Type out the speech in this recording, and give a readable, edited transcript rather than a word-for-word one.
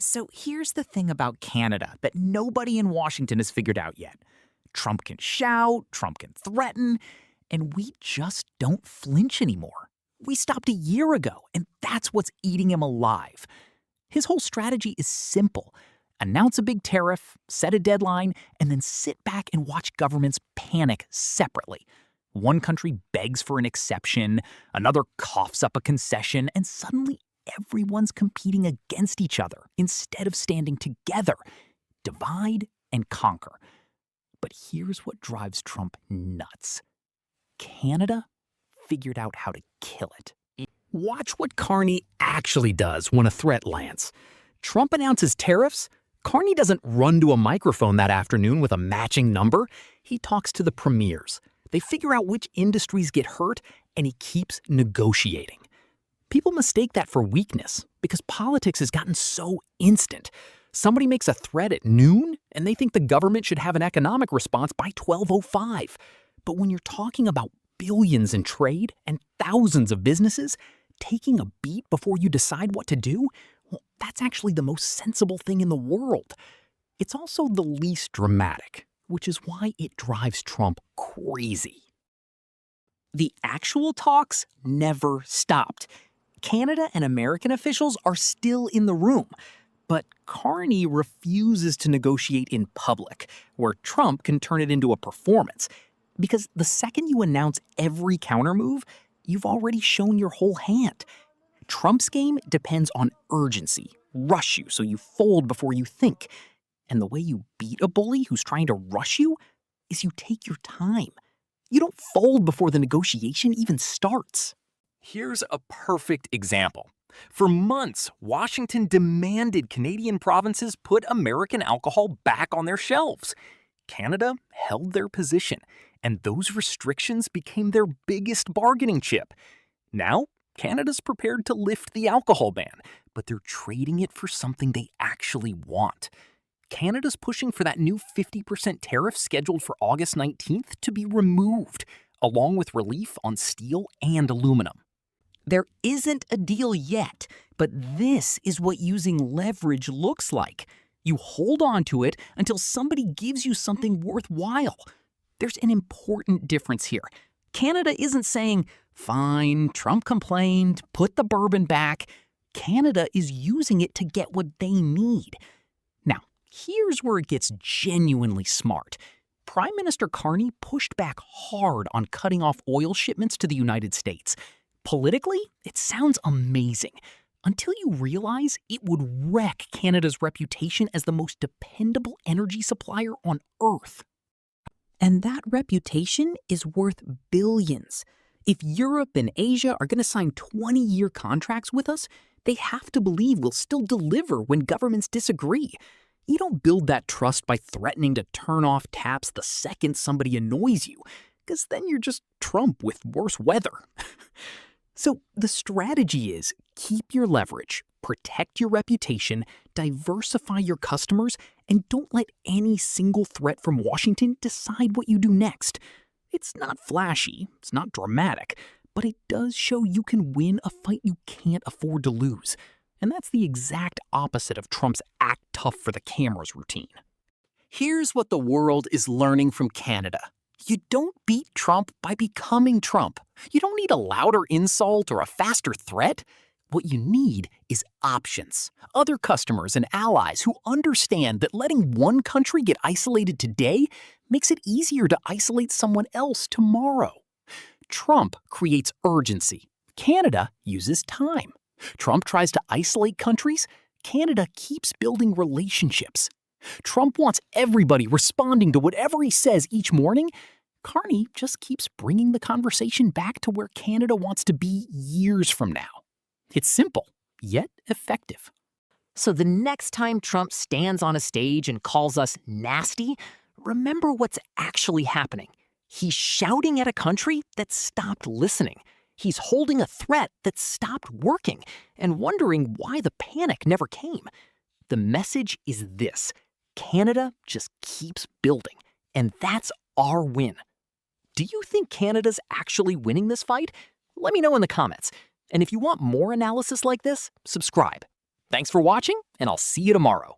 So here's the thing about Canada that nobody in Washington has figured out yet. Trump can shout, Trump can threaten, and we just don't flinch anymore. We stopped a year ago, and that's what's eating him alive. His whole strategy is simple. Announce a big tariff, set a deadline, and then sit back and watch governments panic separately. One country begs for an exception, another coughs up a concession, and suddenly everyone's competing against each other instead of standing together. Divide and conquer. But here's what drives Trump nuts. Canada figured out how to kill it. Watch what Carney actually does when a threat lands. Trump announces tariffs. Carney doesn't run to a microphone that afternoon with a matching number. He talks to the premiers. They figure out which industries get hurt, and he keeps negotiating. People mistake that for weakness because politics has gotten so instant. Somebody makes a threat at noon, and they think the government should have an economic response by 12:05. But when you're talking about billions in trade and thousands of businesses, taking a beat before you decide what to do, well, that's actually the most sensible thing in the world. It's also the least dramatic, which is why it drives Trump crazy. The actual talks never stopped. Canada and American officials are still in the room, but Carney refuses to negotiate in public, where Trump can turn it into a performance. Because the second you announce every countermove, you've already shown your whole hand. Trump's game depends on urgency, rush you so you fold before you think. And the way you beat a bully who's trying to rush you is you take your time. You don't fold before the negotiation even starts. Here's a perfect example. For months, Washington demanded Canadian provinces put American alcohol back on their shelves. Canada held their position, and those restrictions became their biggest bargaining chip. Now, Canada's prepared to lift the alcohol ban, but they're trading it for something they actually want. Canada's pushing for that new 50% tariff scheduled for August 19th to be removed, along with relief on steel and aluminum. There isn't a deal yet, but this is what using leverage looks like. You hold on to it until somebody gives you something worthwhile. There's an important difference here. Canada isn't saying, fine, Trump complained, put the bourbon back. Canada is using it to get what they need. Now, here's where it gets genuinely smart. Prime Minister Carney pushed back hard on cutting off oil shipments to the United States. Politically, it sounds amazing, until you realize it would wreck Canada's reputation as the most dependable energy supplier on Earth. And that reputation is worth billions. If Europe and Asia are going to sign 20-year contracts with us, they have to believe we'll still deliver when governments disagree. You don't build that trust by threatening to turn off taps the second somebody annoys you, because then you're just Trump with worse weather. So the strategy is keep your leverage, protect your reputation, diversify your customers, and don't let any single threat from Washington decide what you do next. It's not flashy, it's not dramatic, but it does show you can win a fight you can't afford to lose. And that's the exact opposite of Trump's act tough for the cameras routine. Here's what the world is learning from Canada. You don't beat Trump by becoming Trump. You don't need a louder insult or a faster threat. What you need is options. Other customers and allies who understand that letting one country get isolated today makes it easier to isolate someone else tomorrow. Trump creates urgency. Canada uses time. Trump tries to isolate countries. Canada keeps building relationships. Trump wants everybody responding to whatever he says each morning. Carney just keeps bringing the conversation back to where Canada wants to be years from now. It's simple, yet effective. So the next time Trump stands on a stage and calls us nasty, remember what's actually happening. He's shouting at a country that stopped listening. He's holding a threat that stopped working and wondering why the panic never came. The message is this: Canada just keeps building, and that's our win. Do you think Canada's actually winning this fight? Let me know in the comments. And if you want more analysis like this, subscribe. Thanks for watching, and I'll see you tomorrow.